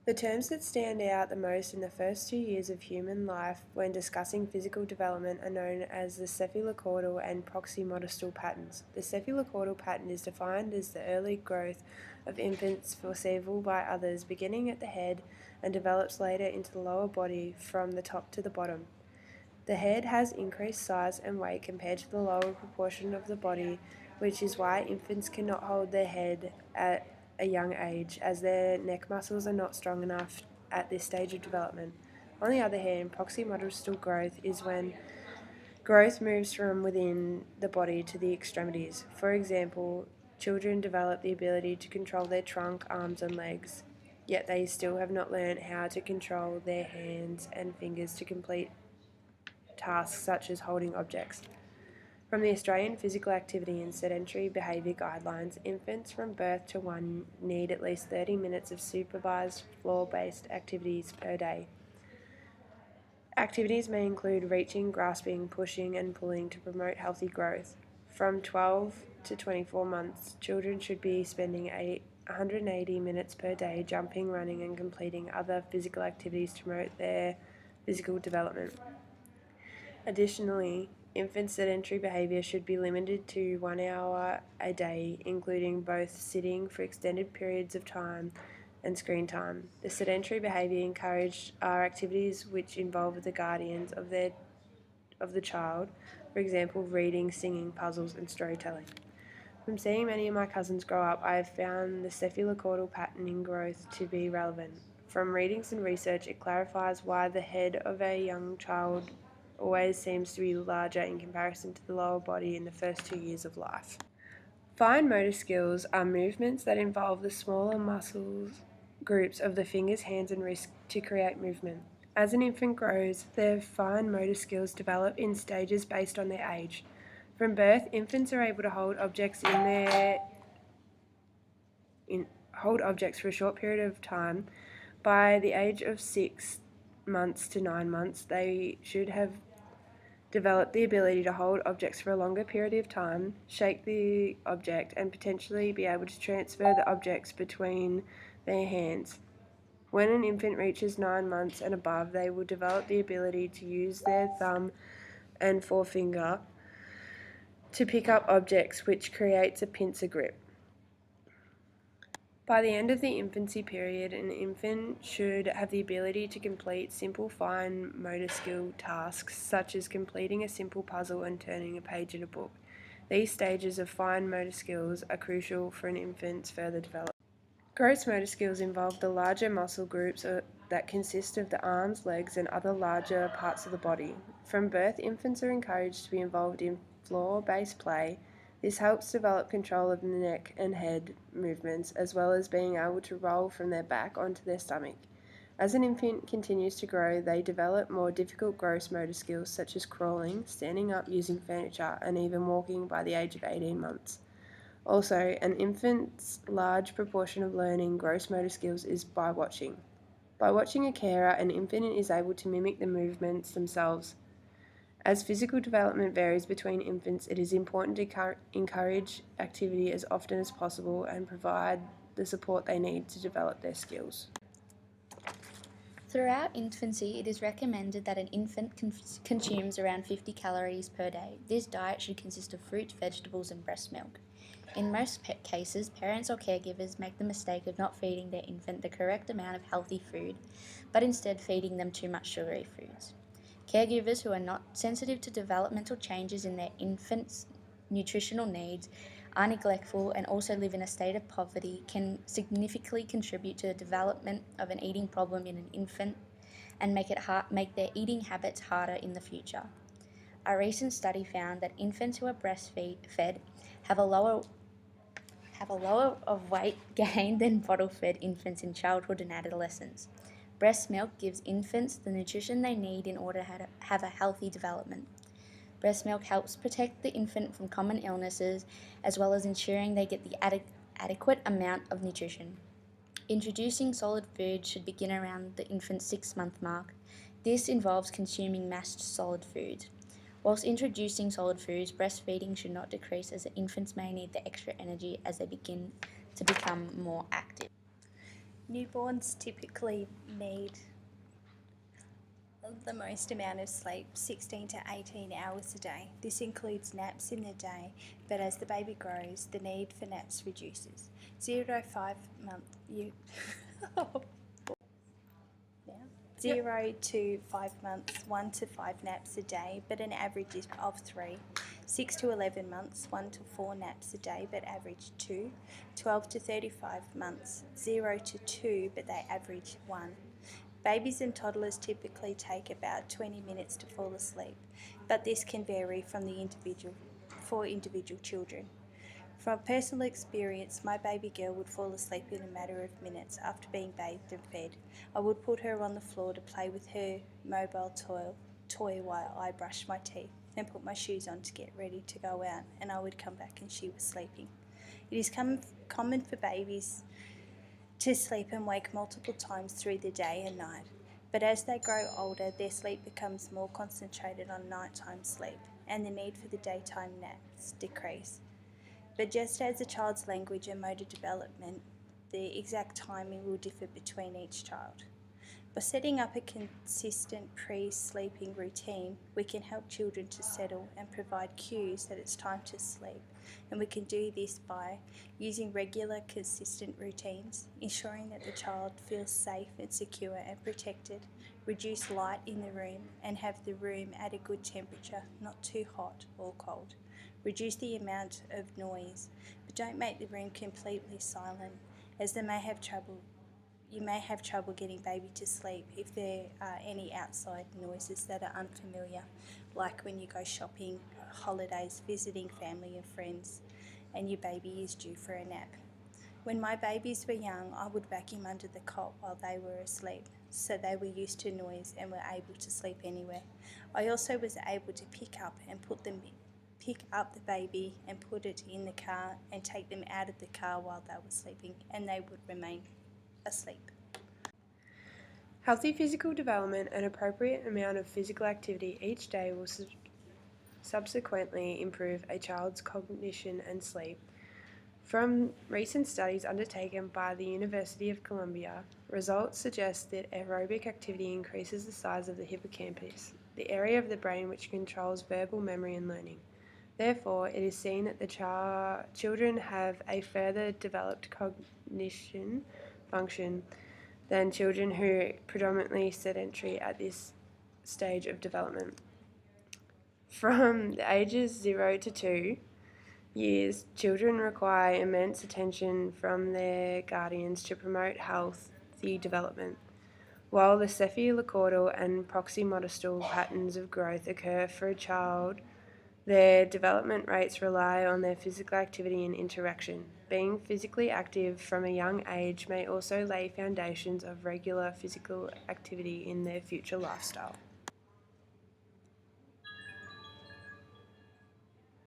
The terms that stand out the most in the first 2 years of human life when discussing physical development are known as the cephalocaudal and proximodistal patterns. The cephalocaudal pattern is defined as the early growth of infants foreseeable by others beginning at the head and develops later into the lower body from the top to the bottom. The head has increased size and weight compared to the lower proportion of the body, which is why infants cannot hold their head at a young age, as their neck muscles are not strong enough at this stage of development. On the other hand, proximodistal growth is when growth moves from within the body to the extremities. For example, children develop the ability to control their trunk, arms, and legs, yet they still have not learned how to control their hands and fingers to complete tasks such as holding objects. From the Australian Physical Activity and Sedentary Behaviour Guidelines, infants from birth to 1 need at least 30 minutes of supervised floor-based activities per day. Activities may include reaching, grasping, pushing and pulling to promote healthy growth. From 12 to 24 months, children should be spending 180 minutes per day jumping, running and completing other physical activities to promote their physical development. Additionally, infant sedentary behaviour should be limited to 1 hour a day, including both sitting for extended periods of time and screen time. The sedentary behaviour encouraged are activities which involve the guardians of the child, for example, reading, singing, puzzles, and storytelling. From seeing many of my cousins grow up, I have found the cephalocaudal pattern in growth to be relevant. From readings and research, it clarifies why the head of a young child always seems to be larger in comparison to the lower body in the first 2 years of life. Fine motor skills are movements that involve the smaller muscle groups of the fingers, hands, and wrists to create movement. As an infant grows, their fine motor skills develop in stages based on their age. From birth, infants are able to hold objects hold objects for a short period of time. By the age of 6 months to 9 months, they should have developed the ability to hold objects for a longer period of time, shake the object, and potentially be able to transfer the objects between their hands. When an infant reaches 9 months and above, they will develop the ability to use their thumb and forefinger to pick up objects, which creates a pincer grip. By the end of the infancy period, an infant should have the ability to complete simple fine motor skill tasks such as completing a simple puzzle and turning a page in a book. These stages of fine motor skills are crucial for an infant's further development. Gross motor skills involve the larger muscle groups that consist of the arms, legs, and other larger parts of the body. From birth, infants are encouraged to be involved in floor-based play. This helps develop control of the neck and head movements, as well as being able to roll from their back onto their stomach. As an infant continues to grow, they develop more difficult gross motor skills such as crawling, standing up using furniture, and even walking by the age of 18 months. Also, an infant's large proportion of learning gross motor skills is by watching. By watching a carer, an infant is able to mimic the movements themselves. As physical development varies between infants, it is important to encourage activity as often as possible and provide the support they need to develop their skills. Throughout infancy, it is recommended that an infant consumes around 50 calories per day. This diet should consist of fruit, vegetables, and breast milk. In most cases, parents or caregivers make the mistake of not feeding their infant the correct amount of healthy food, but instead feeding them too much sugary foods. Caregivers who are not sensitive to developmental changes in their infant's nutritional needs, are neglectful, and also live in a state of poverty can significantly contribute to the development of an eating problem in an infant and make their eating habits harder in the future. A recent study found that infants who are breastfed have a lower of weight gain than bottle-fed infants in childhood and adolescence. Breast milk gives infants the nutrition they need in order to have a healthy development. Breast milk helps protect the infant from common illnesses, as well as ensuring they get the adequate amount of nutrition. Introducing solid food should begin around the infant's 6-month mark. This involves consuming mashed solid foods. Whilst introducing solid foods, breastfeeding should not decrease, as the infants may need the extra energy as they begin to become more active. Newborns typically need the most amount of sleep, 16 to 18 hours a day. This includes naps in the day, but as the baby grows, the need for naps reduces. 0 to 5 months, 0 to 5 months, 1 to 5 naps a day, but an average is of 3. 6 to 11 months, 1 to 4 naps a day, but average 2. 12 to 35 months, 0 to 2, but they average 1. Babies and toddlers typically take about 20 minutes to fall asleep, but this can vary from for individual children. From personal experience, my baby girl would fall asleep in a matter of minutes after being bathed and fed. I would put her on the floor to play with her mobile toy while I brushed my teeth, then put my shoes on to get ready to go out, and I would come back and she was sleeping. It is common for babies to sleep and wake multiple times through the day and night. But as they grow older, their sleep becomes more concentrated on nighttime sleep, and the need for the daytime naps decrease. But just as a child's language and motor development, the exact timing will differ between each child. By setting up a consistent pre-sleeping routine, we can help children to settle and provide cues that it's time to sleep. And we can do this by using regular, consistent routines, ensuring that the child feels safe and secure and protected, reduce light in the room, and have the room at a good temperature, not too hot or cold. Reduce the amount of noise, but don't make the room completely silent, as you may have trouble getting baby to sleep if there are any outside noises that are unfamiliar, like when you go shopping, holidays, visiting family and friends, and your baby is due for a nap. When my babies were young, I would vacuum under the cot while they were asleep, so they were used to noise and were able to sleep anywhere. I also was able to pick up the baby and put it in the car and take them out of the car while they were sleeping, and they would remain asleep. Healthy physical development and appropriate amount of physical activity each day will subsequently improve a child's cognition and sleep. From recent studies undertaken by the University of Columbia, results suggest that aerobic activity increases the size of the hippocampus, the area of the brain which controls verbal memory and learning. Therefore, it is seen that the children have a further developed cognition function than children who are predominantly sedentary at this stage of development. From the ages 0 to 2 years, children require immense attention from their guardians to promote healthy development. While the cephalocaudal and proximodistal patterns of growth occur for a child, their development rates rely on their physical activity and interaction. Being physically active from a young age may also lay foundations of regular physical activity in their future lifestyle.